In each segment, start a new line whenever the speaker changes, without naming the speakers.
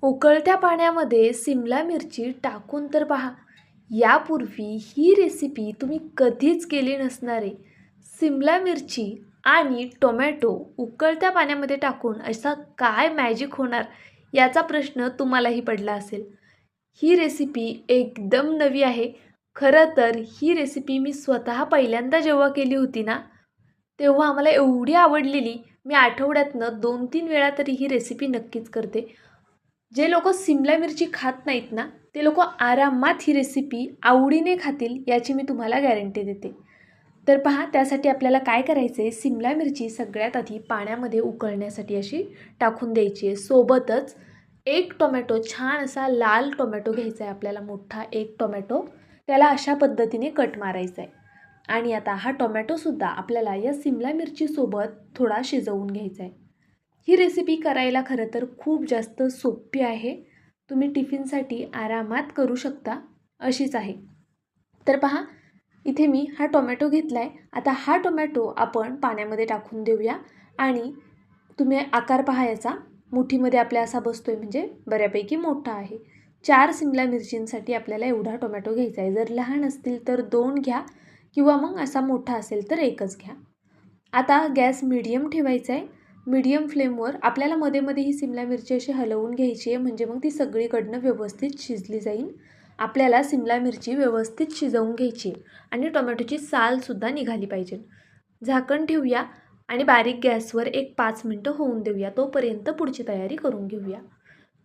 उकळत्या पाण्यामध्ये सिमला मिरची टाकून तर पहा. यापूर्वी ही रेसिपी तुम्ही कधीच केली नसणार आहे. सिमला मिरची आणि टोमॅटो उकळत्या पाण्यामध्ये टाकून असा काय मॅजिक होणार याचा प्रश्न तुम्हालाही पडला असेल. ही रेसिपी एकदम नवी आहे. खरं तर ही रेसिपी मी स्वतः पहिल्यांदा जेव्हा केली होती ना, तेव्हा आम्हाला एवढी आवडलेली, मी आठवड्यातनं 2-3 वेळा तरी ही रेसिपी नक्कीच करते. जे लोक सिमला मिरची खात नाहीत ना, ते लोक आरामात ही रेसिपी आवडीने खातील याची मी तुम्हाला गॅरंटी देते. तर पहा, त्यासाठी आपल्याला काय करायचं आहे, सिमला मिरची सगळ्यात आधी पाण्यामध्ये उकळण्यासाठी अशी टाकून द्यायची आहे. सोबतच एक टोमॅटो, छान असा लाल टोमॅटो घ्यायचा आहे आपल्याला, मोठा एक टोमॅटो. त्याला अशा पद्धतीने कट मारायचा आहे. आणि आता हा टोमॅटोसुद्धा आपल्याला या सिमला मिरचीसोबत थोडा शिजवून घ्यायचा आहे. ही रेसिपी करायला खरं तर खूप जास्त सोपी आहे. तुम्ही टिफिनसाठी आरामात करू शकता अशीच आहे. तर पहा, इथे मी हा टोमॅटो घेतला आहे. आता हा टोमॅटो आपण पाण्यामध्ये टाकून देऊया. आणि तुम्ही आकार पहा याचा, मुठीमध्ये आपल्या असा बसतोय म्हणजे बऱ्यापैकी मोठा आहे. 4 सिमला मिरचींसाठी आपल्याला एवढा टोमॅटो घ्यायचा आहे. जर लहान असतील तर 2 घ्या किंवा मग असा मोठा असेल तर 1च घ्या. आता गॅस मीडियम ठेवायचा आहे. मीडियम फ्लेमवर आपल्याला मध्ये मध्ये ही सिमला मिरची अशी हलवून घ्यायची आहे, म्हणजे मग ती सगळीकडनं व्यवस्थित शिजली जाईल. आपल्याला सिमला मिरची व्यवस्थित शिजवून घ्यायची आणि टोमॅटोची सालसुद्धा निघाली पाहिजे. झाकण ठेवूया आणि बारीक गॅसवर 5 मिनटं होऊन देऊया. तोपर्यंत पुढची तयारी करून घेऊया.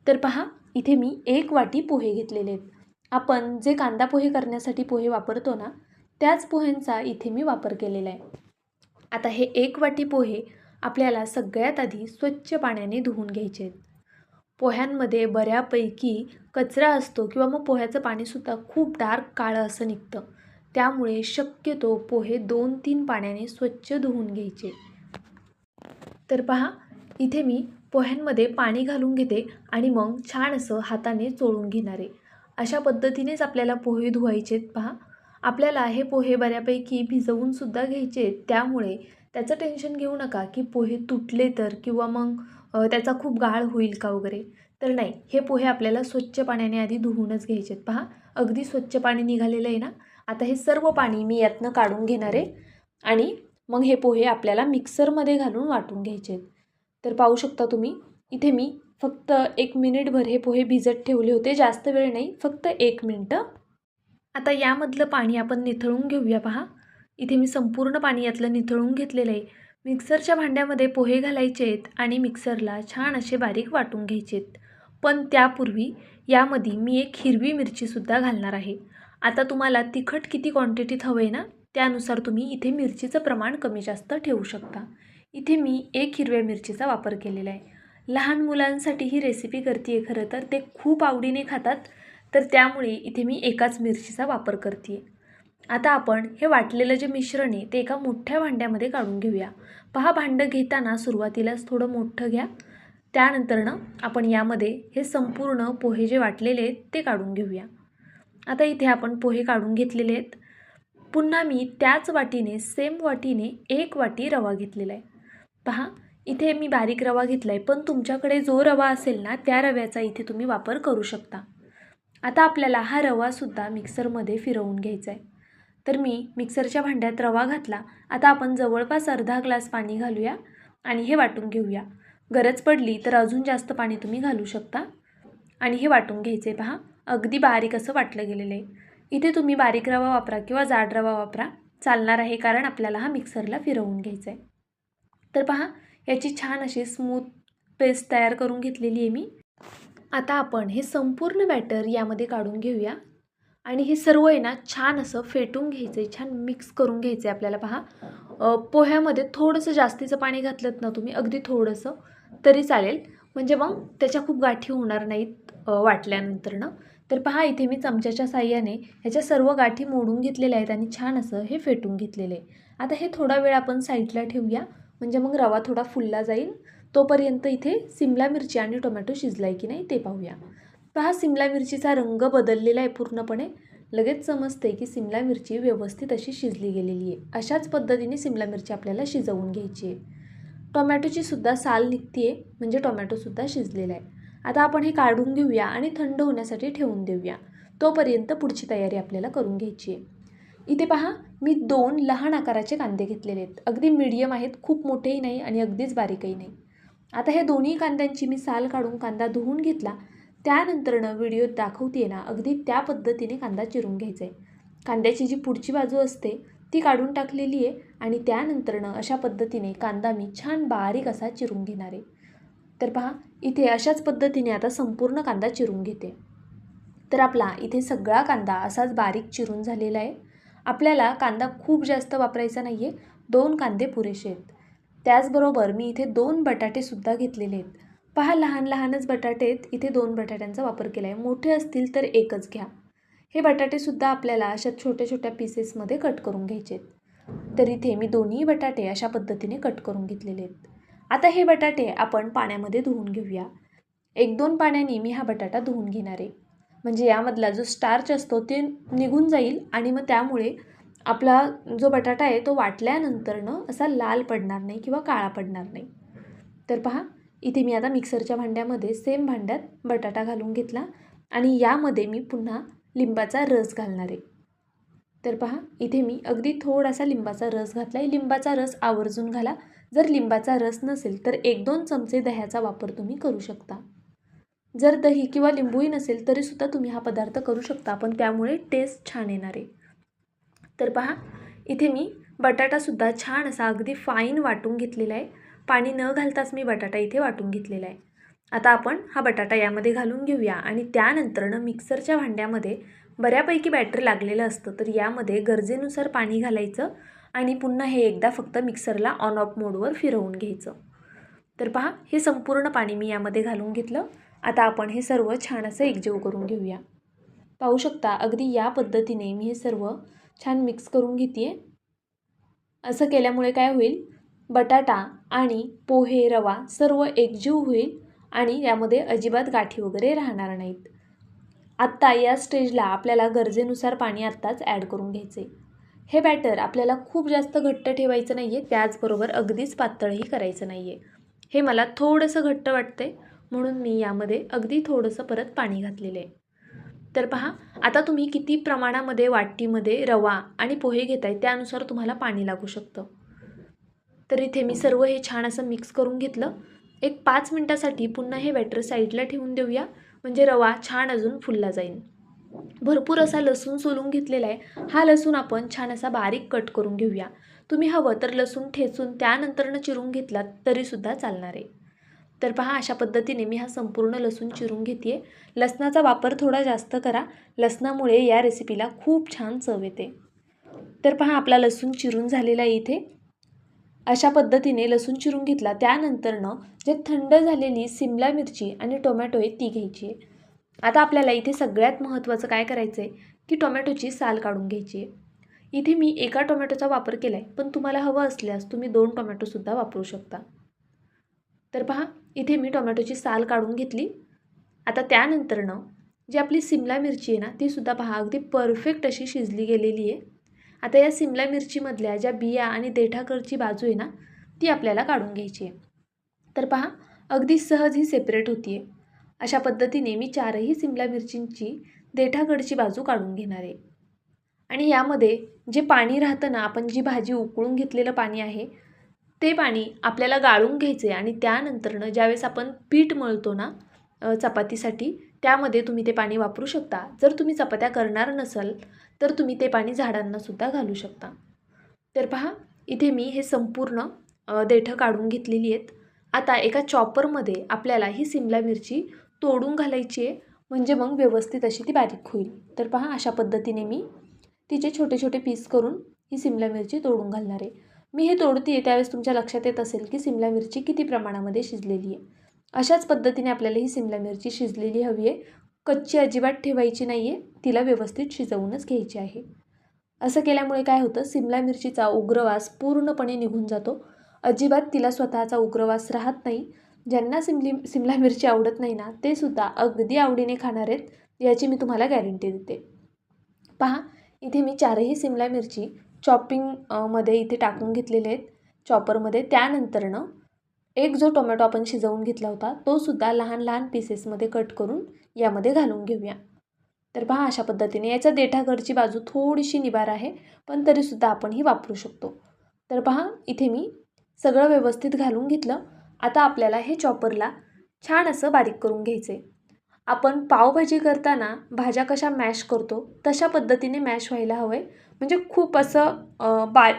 तर पहा, इथे मी 1 वाटी पोहे घेतलेले आहेत. आपण जे कांदा पोहे करण्यासाठी पोहे वापरतो ना, त्याच पोह्यांचा इथे मी वापर केलेला आहे. आता हे 1 वाटी पोहे आपल्याला सगळ्यात आधी स्वच्छ पाण्याने धुवून घ्यायचे आहेत. पोह्यांमध्ये बऱ्यापैकी कचरा असतो किंवा मग पोह्याचं पाणीसुद्धा खूप डार्क काळं असं निघतं. त्यामुळे शक्यतो पोहे 2-3 पाण्याने स्वच्छ धुवून घ्यायचे. तर पहा, इथे मी पोह्यांमध्ये पाणी घालून घेते आणि मग छान असं हाताने चोळून घेणार आहे. अशा पद्धतीनेच आपल्याला पोहे धुवायचे आहेत. पहा, आपल्याला हे पोहे बऱ्यापैकी भिजवूनसुद्धा घ्यायचे आहेत. त्यामुळे त्याचं टेन्शन घेऊ नका की पोहे तुटले तर किंवा मग त्याचा खूप गाळ होईल का वगैरे. तर नाही, हे पोहे आपल्याला स्वच्छ पाण्याने आधी धुवूनच घ्यायचे आहेत. पहा, अगदी स्वच्छ पाणी निघालेलं आहे ना. आता हे सर्व पाणी मी यातनं काढून घेणार आहे आणि मग हे पोहे आपल्याला मिक्सरमध्ये घालून वाटून घ्यायचे आहेत. तर पाहू शकता तुम्ही, इथे मी फक्त 1 मिनिटभर हे पोहे भिजत ठेवले होते. जास्त वेळ नाही, फक्त 1 मिनटं. आता यामधलं पाणी आपण निथळून घेऊया. पहा, इथे मी संपूर्ण पाणी यातलं निथळून घेतलेलं आहे. मिक्सरच्या भांड्यामध्ये पोहे घालायचे आहेत आणि मिक्सरला छान असे बारीक वाटून घ्यायचे आहेत. पण त्यापूर्वी यामध्ये मी 1 हिरवी मिरचीसुद्धा घालणार आहे. आता तुम्हाला तिखट किती क्वांटिटीत हवं आहे ना, त्यानुसार तुम्ही इथे मिरचीचं प्रमाण कमी जास्त ठेवू शकता. इथे मी 1 हिरव्या मिरचीचा वापर केलेला आहे. लहान मुलांसाठी ही रेसिपी करते आहे. खरं तर ते खूप आवडीने खातात, तर त्यामुळे इथे मी 1च मिरचीचा वापर करते आहे. आता आपण हे वाटलेलं जे मिश्रण आहे ते एका मोठ्या भांड्यामध्ये काढून घेऊया. पहा, भांडं घेताना सुरुवातीलाच थोडं मोठं घ्या. त्यानंतरनं आपण यामध्ये हे संपूर्ण पोहे जे वाटलेले आहेत ते काढून घेऊया. आता इथे आपण पोहे काढून घेतलेले आहेत. पुन्हा मी त्याच वाटीने, सेम वाटीने 1 वाटी रवा घेतलेला आहे. पहा, इथे मी बारीक रवा घेतला आहे, पण तुमच्याकडे जो रवा असेल ना, त्या रव्याचा इथे तुम्ही वापर करू शकता. आता आपल्याला हा रवासुद्धा मिक्सरमध्ये फिरवून घ्यायचा आहे. तर मी मिक्सरच्या भांड्यात रवा घातला. आता आपण जवळपास अर्धा ग्लास पाणी घालूया आणि हे वाटून घेऊया. गरज पडली तर अजून जास्त पाणी तुम्ही घालू शकता आणि हे वाटून घ्यायचे आहे. पहा, अगदी बारीक असं वाटलं गेलेलं आहे. इथे तुम्ही बारीक रवा वापरा किंवा जाड रवा वापरा, चालणार आहे, कारण आपल्याला हा मिक्सरला फिरवून घ्यायचा आहे. तर पहा, याची छान अशी स्मूथ पेस्ट तयार करून घेतलेली आहे मी. आता आपण हे संपूर्ण बॅटर यामध्ये काढून घेऊया आणि हे सर्व आहे ना छान असं फेटून घ्यायचं आहे, छान मिक्स करून घ्यायचं आहे आपल्याला. पहा, पोह्यामध्ये थोडंसं जास्तीचं पाणी घातलं ना तुम्ही, अगदी थोडंसं तरी चालेल, म्हणजे मग त्याच्या खूप गाठी होणार नाहीत वाटल्यानंतरनं. तर पहा, इथे मी चमच्याच्या साहाय्याने ह्याच्या सर्व गाठी मोडून घेतलेल्या आहेत आणि छान असं हे फेटून घेतलेलं आहे. आता हे थोडा वेळ आपण साईडला ठेवूया, म्हणजे मग रवा थोडा फुलला जाईल. तोपर्यंत इथे सिमला मिरची आणि टोमॅटो शिजला आहे की नाही ते पाहूया. पहा, सिमला मिरचीचा रंग बदललेला आहे पूर्णपणे. लगेच समजते की सिमला मिरची व्यवस्थित अशी शिजली गेलेली आहे. अशाच पद्धतीने सिमला मिरची आपल्याला शिजवून घ्यायची आहे. टोमॅटोची सुद्धा साल निघते आहे, म्हणजे टोमॅटोसुद्धा शिजलेला आहे. आता आपण हे काढून घेऊया आणि थंड होण्यासाठी ठेवून देऊया. तोपर्यंत पुढची तयारी आपल्याला करून घ्यायची आहे. इथे पहा, मी 2 लहान आकाराचे कांदे घेतलेले आहेत. अगदी मीडियम आहेत, खूप मोठेही नाही आणि अगदीच बारीकही नाही. आता हे दोन्ही कांद्यांची मी साल काढून कांदा धुवून घेतला. त्यानंतरनं व्हिडिओत दाखवते ना, अगदी त्या पद्धतीने कांदा चिरून घ्यायचा आहे. कांद्याची जी पुढची बाजू असते ती काढून टाकलेली आहे आणि त्यानंतरनं अशा पद्धतीने कांदा मी छान बारीक असा चिरून घेणार आहे. तर पहा, इथे अशाच पद्धतीने आता संपूर्ण कांदा चिरून घेते. तर आपला इथे सगळा कांदा असाच बारीक चिरून झालेला आहे. आपल्याला कांदा खूप जास्त वापरायचा नाही आहे, 2 कांदे पुरेसे आहेत. त्याचबरोबर मी इथे 2 बटाटेसुद्धा घेतलेले आहेत. पहा, लहान लहानच बटाटे आहेत. इथे 2 बटाट्यांचा वापर केला आहे. मोठे असतील तर एकच घ्या. हे बटाटेसुद्धा आपल्याला अशा छोट्या छोट्या पीसेसमध्ये कट करून घ्यायचे आहेत. तर इथे मी दोन्ही बटाटे अशा पद्धतीने कट करून घेतलेले आहेत. आता हे बटाटे आपण पाण्यामध्ये धुवून घेऊया. 1-2 पाण्याने मी हा बटाटा धुवून घेणार आहे. म्हणजे यामधला जो स्टार्च असतो ते निघून जाईल आणि मग त्यामुळे आपला जो बटाटा आहे तो वाटल्यानंतरनं असा लाल पडणार नाही किंवा काळा पडणार नाही. तर पहा, इथे मी आता मिक्सरच्या भांड्यामध्ये सेम भांड्यात बटाटा घालून घेतला आणि यामध्ये मी पुन्हा लिंबाचा रस घालणार आहे. तर पहा, इथे मी अगदी थोडासा लिंबाचा रस घातला आहे. लिंबाचा रस आवर्जून घाला. जर लिंबाचा रस नसेल तर 1-2 चमचे दह्याचा वापर तुम्ही करू शकता. जर दही किंवा लिंबूही नसेल तरीसुद्धा तुम्ही हा पदार्थ करू शकता, पण त्यामुळे टेस्ट छान येणार आहे. तर पहा, इथे मी बटाटासुद्धा छान असा अगदी फाईन वाटून घेतलेला आहे. पाणी न घालताच मी बटाटा इथे वाटून घेतलेला आहे. आता आपण हा बटाटा यामध्ये घालून घेऊया आणि त्यानंतरनं मिक्सरच्या भांड्यामध्ये बऱ्यापैकी बॅटर लागलेलं असतं, तर यामध्ये गरजेनुसार पाणी घालायचं आणि पुन्हा हे एकदा फक्त मिक्सरला ऑन ऑफ मोडवर फिरवून घ्यायचं. तर पहा, हे संपूर्ण पाणी मी यामध्ये घालून घेतलं. आता आपण हे सर्व छान असं एकजीव करून घेऊया. पाहू शकता, अगदी या पद्धतीने मी हे सर्व छान मिक्स करून घेते आहे. असं केल्यामुळे काय होईल, बटाटा आणि पोहे, रवा सर्व एकजीव होईल आणि यामध्ये अजिबात गाठी वगैरे राहणार नाहीत. आत्ता या स्टेजला आपल्याला गरजेनुसार पाणी आत्ताच ॲड करून घ्यायचे. हे बॅटर आपल्याला खूप जास्त घट्ट ठेवायचं नाही आहे, त्याचबरोबर अगदीच पातळही करायचं नाही आहे. हे मला थोडंसं घट्ट वाटते म्हणून मी यामध्ये अगदी थोडंसं परत पाणी घातलेलं आहे. तर पहा, आता तुम्ही किती प्रमाणामध्ये वाटीमध्ये रवा आणि पोहे घेताय त्यानुसार तुम्हाला पाणी लागू शकतं. तर इथे मी सर्व हे छान असं मिक्स करून घेतलं. एक 5 मिनटासाठी पुन्हा हे बॅटर साईडला ठेवून देऊया, म्हणजे रवा छान अजून फुलला जाईल. भरपूर असा लसूण सोलून घेतलेला आहे. हा लसूण आपण छान असा बारीक कट करून घेऊया. तुम्ही हवं तर लसूण ठेचून त्यानंतरनं चिरून घेतलात तरीसुद्धा चालणार आहे. तर पहा, अशा पद्धतीने मी हा संपूर्ण लसूण चिरून घेते आहे. लसणाचा वापर थोडा जास्त करा, लसणामुळे या रेसिपीला खूप छान चव येते. तर पहा, आपला लसूण चिरून झालेला आहे. इथे अशा पद्धतीने लसूण चिरून घेतला. त्यानंतरनं जे थंड झालेली सिमला मिरची आणि टोमॅटो आहे ती घ्यायची आहे. आता आपल्याला इथे सगळ्यात महत्त्वाचं काय करायचं आहे की टोमॅटोची साल काढून घ्यायची आहे. इथे मी एका टोमॅटोचा वापर केला आहे, पण तुम्हाला हवं असल्यास तुम्ही 2 टोमॅटोसुद्धा वापरू शकता. तर पहा, इथे मी टोमॅटोची साल काढून घेतली. आता त्यानंतरनं जी आपली सिमला मिरची आहे ना, तीसुद्धा पहा अगदी परफेक्ट अशी शिजली गेलेली आहे. आता या सिमला मिरचीमधल्या ज्या बिया आणि देठाकडची बाजू आहे ना, ती आपल्याला काढून घ्यायची आहे. तर पहा, अगदी सहज ही सेपरेट होती आहे. अशा पद्धतीने मी 4ही सिमला मिरचींची देठाकडची बाजू काढून घेणार आहे. आणि यामध्ये जे पाणी राहतं ना, आपण जी भाजी उकळून घेतलेलं पाणी आहे ते पाणी आपल्याला गाळून घ्यायचे आणि त्यानंतरनं ज्यावेळेस आपण पीठ मळतो ना चपातीसाठी, त्यामध्ये तुम्ही ते पाणी वापरू शकता. जर तुम्ही चपात्या करणार नसाल तर तुम्ही ते पाणी झाडांनासुद्धा घालू शकता. तर पहा, इथे मी हे संपूर्ण देठं काढून घेतलेली आहेत. आता एका चॉपरमध्ये आपल्याला ही सिमला मिरची तोडून घालायची आहे, म्हणजे मग व्यवस्थित अशी ती बारीक होईल. तर पहा, अशा पद्धतीने मी तिचे छोटे छोटे पीस करून ही सिमला मिरची तोडून घालणार आहे. मी हे तोडते आहे त्यावेळेस तुमच्या लक्षात येत असेल की सिमला मिरची किती प्रमाणामध्ये शिजलेली आहे. अशाच पद्धतीने आपल्याला ही सिमला मिरची शिजलेली हवी आहे. कच्ची अजिबात ठेवायची नाही आहे, तिला व्यवस्थित शिजवूनच घ्यायची आहे. असं केल्यामुळे काय होतं, सिमला मिरचीचा उग्रवास पूर्णपणे निघून जातो. अजिबात तिला स्वतःचा उग्रवास राहत नाही. ज्यांना सिमला मिरची आवडत नाही ना, ते सुद्धा अगदी आवडीने खाणार आहेत, याची मी तुम्हाला गॅरंटी देते. पहा, इथे मी 4ही सिमला मिरची चॉपिंग मध्ये इथे टाकून घेतलेले आहेत चॉपरमध्ये. त्यानंतरनं एक जो टोमॅटो आपण शिजवून घेतला होता तो सुद्धा लहान लहान पीसेसमध्ये कट करून यामध्ये घालून घेऊया. तर पहा अशा पद्धतीने याचा देठाकडची बाजू थोडीशी निबार आहे, पण तरीसुद्धा आपण ही वापरू शकतो. तर पहा इथे मी सगळं व्यवस्थित घालून घेतलं. आता आपल्याला हे चॉपरला छान असं बारीक करून घ्यायचं आहे. आपण पावभाजी करताना भाज्या कशा मॅश करतो तशा पद्धतीने मॅश व्हायला हवं आहे. म्हणजे खूप असं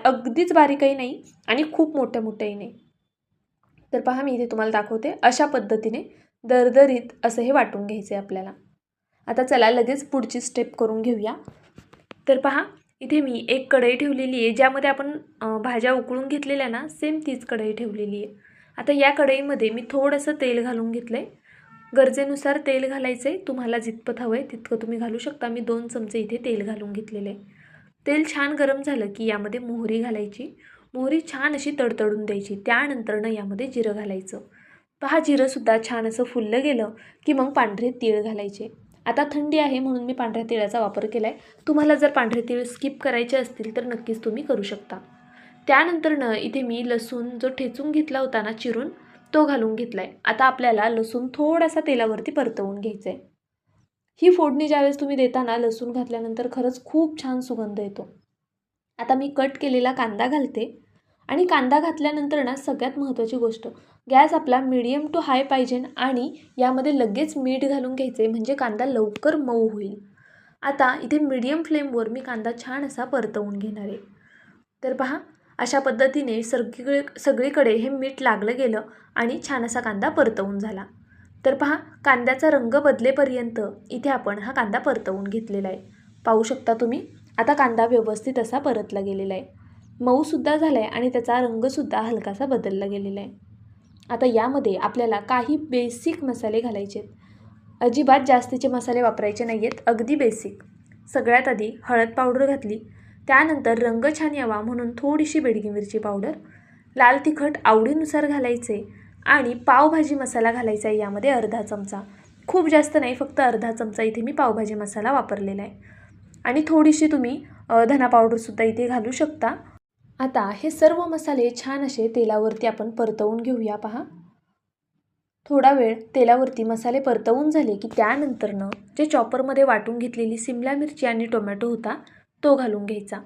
अगदीच बारीकही नाही आणि खूप मोठ्या मोठ्याही नाही. तर पहा मी इथे तुम्हाला दाखवते अशा पद्धतीने दरदरीत असं हे वाटून घ्यायचं आहे आपल्याला. आता चला लगेच पुढची स्टेप करून घेऊया. तर पहा इथे मी एक कढई ठेवलेली आहे, ज्यामध्ये आपण भाज्या उकळून घेतलेल्या ना सेम तीच कढई ठेवलेली आहे. आता या कढईमध्ये मी थोडंसं तेल घालून घेतलं आहे. गरजेनुसार तेल घालायचं आहे, तुम्हाला जितपत हवं आहे तितकं तुम्ही घालू शकता. मी 2 चमचे इथे तेल घालून घेतलेलं आहे. तेल छान गरम झालं की यामध्ये मोहरी घालायची. मोहरी छान अशी तडतडून द्यायची. त्यानंतरनं यामध्ये जिरं घालायचं. पहा जिरंसुद्धा छान असं फुललं गेलं की मग पांढरे तीळ घालायचे. आता थंडी आहे म्हणून मी पांढऱ्या तिळाचा वापर केला आहे. तुम्हाला जर पांढरे तीळ स्किप करायचे असतील तर नक्कीच तुम्ही करू शकता. त्यानंतरनं इथे मी लसूण जो ठेचून घेतला होता ना चिरून तो घालून घेतला आहे. आता आपल्याला लसूण थोडासा तेलावरती परतवून घ्यायचा आहे. ही फोडणी ज्यावेळेस तुम्ही देताना लसूण घातल्यानंतर खरंच खूप छान सुगंध येतो. आता मी कट केलेला कांदा घालते आणि कांदा घातल्यानंतर ना सगळ्यात महत्त्वाची गोष्ट गॅस आपला मीडियम टू हाय पाहिजे आणि यामध्ये लगेच मीठ घालून घ्यायचे म्हणजे कांदा लवकर मऊ होईल. आता इथे मीडियम फ्लेमवर मी कांदा छान असा परतवून घेणार आहे. तर पहा अशा पद्धतीने सगळीकडे हे मीठ लागलं गेलं आणि छान असा कांदा परतवून झाला. तर पहा कांद्याचा रंग बदलेपर्यंत इथे आपण हा कांदा परतवून घेतलेला आहे. पाहू शकता तुम्ही आता कांदा व्यवस्थित असा परतला गेलेला आहे. मऊसुद्धा झाला आहे आणि त्याचा रंगसुद्धा हलकासा बदलला गेलेला आहे. आता यामध्ये आपल्याला काही बेसिक मसाले घालायचे आहेत. अजिबात जास्तीचे मसाले वापरायचे नाही आहेत, अगदी बेसिक. सगळ्यात आधी हळद पावडर घातली. त्यानंतर रंग छान यावा म्हणून थोडीशी बेडगी मिरची पावडर, लाल तिखट आवडीनुसार घालायचे आणि पावभाजी मसाला घालायचा आहे यामध्ये अर्धा चमचा. खूप जास्त नाही, फक्त अर्धा चमचा इथे मी पावभाजी मसाला वापरलेला आहे. आणि थोडीशी तुम्ही धना पावडरसुद्धा इथे घालू शकता. आता हे सर्व मसाले छान असे तेलावरती आपण परतवून घेऊया. पहा थोडा वेळ तेलावरती मसाले परतवून झाले की त्यानंतरनं जे चॉपरमध्ये वाटून घेतलेली सिमला मिरची आणि टोमॅटो होता तो घालून घ्यायचा.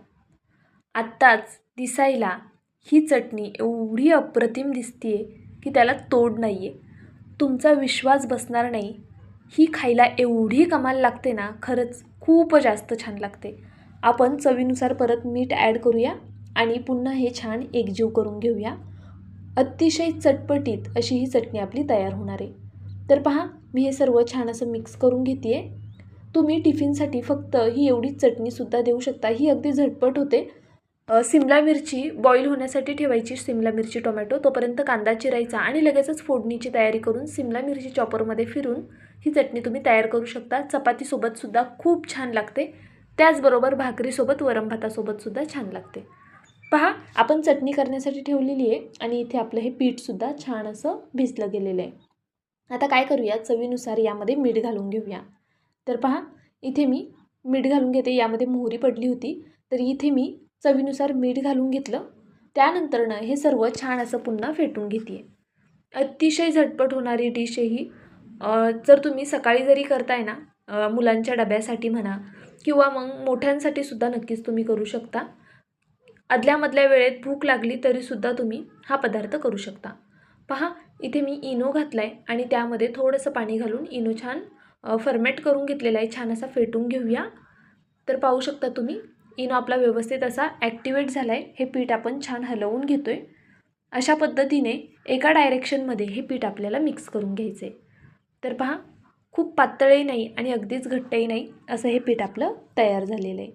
आत्ताच दिसायला ही चटणी एवढी अप्रतिम दिसतीये की त्याला तोड नाही आहे. तुमचा विश्वास बसणार नाही. ही खायला एवढी कमाल लागते ना, खरंच खूप जास्त छान लागते. आपण चवीनुसार परत मीठ ॲड करूया आणि पुन्हा हे छान एकजीव करून घेऊया. अतिशय चटपटीत अशी ही चटणी आपली तयार होणार आहे. तर पहा मी हे सर्व छान असं मिक्स करून घेते आहे. तुम्ही टिफिनसाठी फक्त ही एवढीच चटणीसुद्धा देऊ शकता. ही अगदी झटपट होते. सिमला मिरची बॉईल होण्यासाठी ठेवायची. सिमला मिरची टोमॅटो तोपर्यंत कांदा चिरायचा आणि लगेचच फोडणीची तयारी करून सिमला मिरची चॉपरमध्ये फिरून ही चटणी तुम्ही तयार करू शकता. चपातीसोबतसुद्धा खूप छान लागते. त्याचबरोबर भाकरीसोबत वरण भातासोबतसुद्धा छान लागते. पहा आपण चटणी करण्यासाठी ठेवलेली आहे आणि इथे आपलं हे पीठसुद्धा छान असं भिजलं गेलेलं आहे. आता काय करूया, चवीनुसार यामध्ये मीठ घालून घेऊया. तर पहा इथे मी मीठ घालून घेते. यामध्ये मोहरी पडली होती तर इथे मी चवीनुसार मीठ घालून घेतलं. त्यानंतरनं हे सर्व छान असं पुन्हा फेटून घेते आहे. अतिशय झटपट होणारी डिश आहे ही. जर तुम्ही सकाळी जरी करताय ना मुलांच्या डब्यासाठी म्हणा किंवा मग मोठ्यांसाठी सुद्धा नक्कीच तुम्ही करू शकता. आदल्यामधल्या वेळेत भूक लागली तरीसुद्धा तुम्ही हा पदार्थ करू शकता. पहा इथे मी इनो घातला आहे आणि त्यामध्ये थोडंसं पाणी घालून इनो छान फर्मेट करून घेतलेला आहे. छान असा फेटून घेऊया. तर पाहू शकता तुम्ही इनो आपला व्यवस्थित असा ॲक्टिवेट झाला आहे. हे पीठ आपण छान हलवून घेतो आहे. अशा पद्धतीने एका डायरेक्शनमध्ये हे पीठ आपल्याला मिक्स करून घ्यायचं आहे. तर पहा खूप पातळही नाही आणि अगदीच घट्टही नाही असं हे पीठ आपलं तयार झालेलं आहे.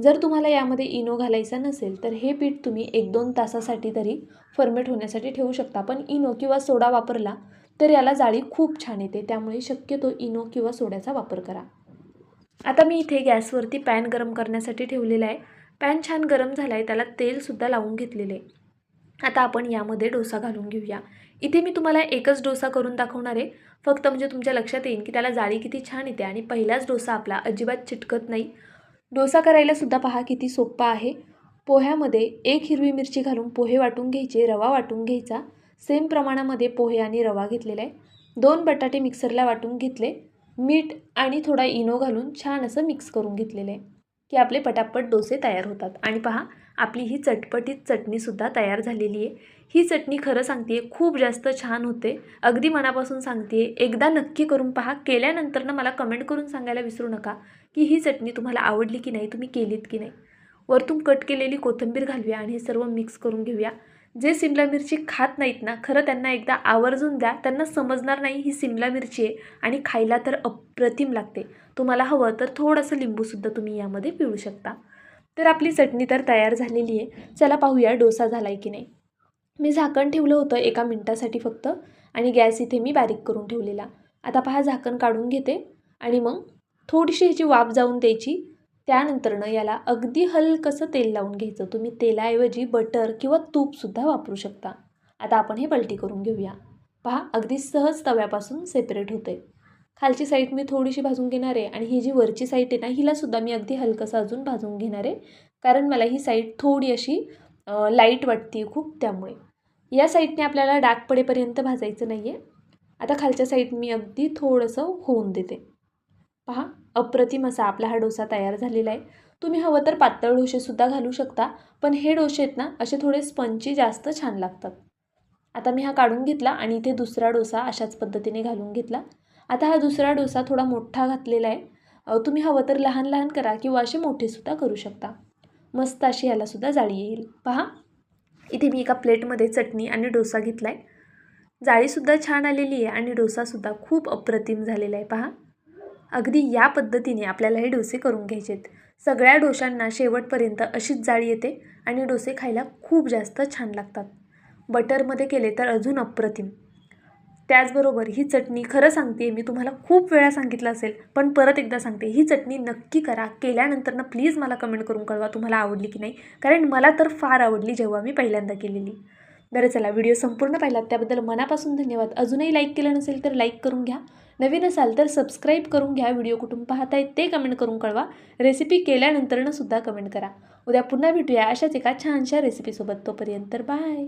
जर तुम्हाला यामध्ये इनो घालायचा नसेल तर हे पीठ तुम्ही 1-2 तासासाठी तरी फर्मेट होण्यासाठी ठेवू शकता. पण इनो किंवा सोडा वापरला तर याला जाळी खूप छान येते. त्यामुळे शक्यतो इनो किंवा सोड्याचा वापर करा. आता मी इथे गॅसवरती पॅन गरम करण्यासाठी ठेवलेला आहे. पॅन छान गरम झाला आहे. त्याला तेलसुद्धा लावून घेतलेले आहे. आता आपण यामध्ये डोसा घालून घेऊया. इथे मी तुम्हाला एकच डोसा करून दाखवणार आहे. फक्त म्हणजे तुमच्या लक्षात येईल की त्याला जाळी किती छान येते आणि पहिलाच डोसा आपला अजिबात चिटकत नाही. डोसा करायलासुद्धा पहा किती सोप्पा आहे. पोह्यामध्ये 1 हिरवी मिरची घालून पोहे वाटून घ्यायचे, रवा वाटून घ्यायचा. सेम प्रमाणामध्ये पोहे आणि रवा घेतलेला आहे. 2 बटाटे मिक्सरला वाटून घेतले. मीठ आणि थोडा इनो घालून छान असं मिक्स करून घेतलेलं आहे की आपले पटापट डोसे तयार होतात. आणि पहा, आपली ही चटपटीत चटणीसुद्धा तयार झालेली आहे. ही चटणी खरं सांगते खूप जास्त छान होते. अगदी मनापासून सांगते, एकदा नक्की करून पहा. केल्यानंतर ना मला कमेंट करून सांगायला विसरू नका की ही चटणी तुम्हाला आवडली की नाही, तुम्ही केलीत की नाही. वरतून कट केलेली कोथिंबीर घालूया आणि हे सर्व मिक्स करून घेऊया. जे सिमला मिरची खात नाहीत ना, खरं त्यांना एकदा आवर्जून द्या. त्यांना समजणार नाही ही सिमला मिरची आहे आणि खायला तर अप्रतिम लागते. तुम्हाला हवं तर थोडंसं लिंबूसुद्धा तुम्ही यामध्ये पिळू शकता. तर आपली चटणी तर तयार झालेली आहे. चला पाहूया डोसा झाला आहे की नाही. मी झाकण ठेवलं होतं 1 मिनिटासाठी फक्त आणि गॅस इथे मी बारीक करून ठेवलेला. आता पहा, झाकण काढून घेते आणि मग थोडीशी ह्याची वाफ जाऊन द्यायची. त्यानंतरनं याला अगदी हलकंसं तेल लावून घ्यायचं. तुम्ही तेलाऐवजी बटर किंवा तूपसुद्धा वापरू शकता. आता आपण हे पलटी करून घेऊया. पहा, अगदी सहज तव्यापासून सेपरेट होते. खालची साईड मी थोडीशी भाजून घेणार आहे आणि ही जी वरची साईड आहे ना, हिलासुद्धा मी अगदी हलकंसं अजून भाजून घेणार आहे. कारण मला ही साईड थोडी अशी लाईट वाटते खूप, त्यामुळे या साईडने आपल्याला डाग पडेपर्यंत भाजायचं नाही आहे. आता खालच्या साईड मी अगदी थोडंसं होऊन देते. पहा, अप्रतिम असा आपला हा डोसा तयार झालेला आहे. तुम्ही हवं तर पातळ डोसेसुद्धा घालू शकता, पण हे डोसे आहेत ना असे थोडे स्पंची जास्त छान लागतात. आता मी हा काढून घेतला आणि इथे दुसरा डोसा अशाच पद्धतीने घालून घेतला. आता हा दुसरा डोसा थोडा मोठा घातलेला आहे. तुम्ही हवं तर लहान लहान करा किंवा असे मोठेसुद्धा करू शकता. मस्त अशी यालासुद्धा जाळी येईल. पहा, इथे मी एका प्लेटमध्ये चटणी आणि डोसा घेतला आहे. जाळीसुद्धा छान आलेली आहे आणि डोसासुद्धा खूप अप्रतिम झालेला आहे. पहा, अगदी या पद्धतीने आपल्याला हे डोसे करून घ्यायचे आहेत. सगळ्या डोशांना शेवटपर्यंत अशीच जाळी येते आणि डोसे खायला खूप जास्त छान लागतात. बटरमध्ये केले तर अजून अप्रतिम. त्याचबरोबर ही चटणी खरं सांगते, मी तुम्हाला खूप वेळा सांगितलं असेल, पण परत एकदा सांगते, ही चटणी नक्की करा. केल्यानंतर ना प्लीज मला कमेंट करून कळवा तुम्हाला आवडली की नाही. कारण मला तर फार आवडली जेव्हा मी पहिल्यांदा केलेली. बरं चला, व्हिडिओ संपूर्ण पाहिलात त्याबद्दल मनापासून धन्यवाद. अजूनही लाईक केलं नसेल तर लाईक करून घ्या. नवीन असाल तर सबस्क्राईब करून घ्या. व्हिडिओ कुठून पाहताय ते कमेंट करून कळवा. रेसिपी केल्यानंतरनं सुद्धा कमेंट करा. उद्या पुन्हा भेटूया अशाच एका छानशा रेसिपीसोबत. तोपर्यंत बाय.